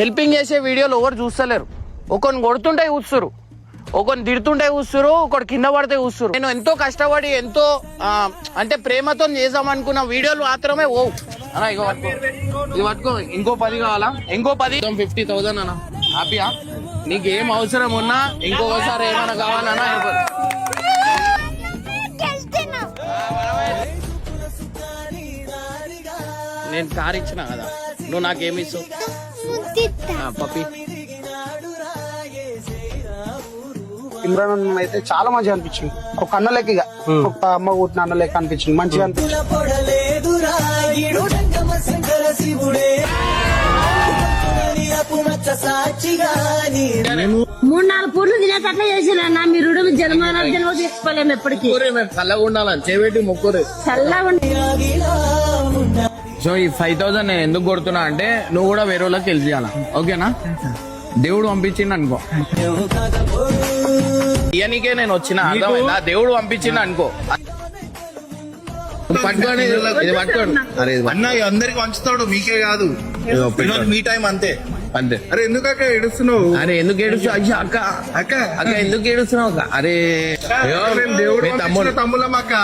Helping చేసే వీడియోలు ఎవరు చూస్తలేరు. ఒకరిని కొడుతుంటే చూస్తురు, ఒకరిని తిడుతుంటే చూస్తురు, ఒకటి కింద పడితే చూస్తురు. నేను ఎంతో కష్టపడి ఎంతో అంటే ప్రేమతో చేద్దామనుకున్న వీడియోలు మాత్రమే ఓ అన్నా ఇగో పట్టుకో ఇంకో 10 కావాలా? ఇంకో 10 50,000 అన్న. హ్యాపీయా? నీకేం అవసరం ఉన్నా ఇంకొకసారి ఏమైనా కావాలన్నా నేను కార్ ఇచ్చిన కదా, నువ్వు నాకేమి ఇస్తావు పప్పి? ఇమ్రాన్ అయితే చాలా మంచిగా అనిపించింది. ఒక అన్న లెక్కగా, ఒక అమ్మ కూతున్న అన్న లెక్క అనిపించింది. మంచిగా అనిపించింది. 3-4 పూట్లు తినేటట్లా చేసిన మీరు జన్మ తీసుకోలేము ఎప్పటికీ. చల్లగా ఉండాలని చేపెట్టి మొక్కురు. చల్లగా సో ఈ 5,000 నేను ఎందుకు కొడుతున్నా అంటే నువ్వు కూడా వేరే వాళ్ళకి హెల్ప్ చేయాలా, ఓకేనా? దేవుడు పంపించింది అనుకో, ఇయనికే నేను వచ్చిన అర్థమైందా? దేవుడు పంపించింది అనుకో, పట్టుకోండి ఇది పట్టుకోండి. అన్న అందరికి వంచుతాడు, మీకే కాదు. మీ టైం అంతే అంతే. అరే ఎందుకు అక్క ఏడుస్తున్నావు? అరే ఎందుకు ఏడుస్తున్నావు అక్క? అక్క అక్క ఎందుకు ఏడుస్తున్నావు అక్క? అరే దేవుడు తమ్ముడు తమ్ముళ్ళం అక్క.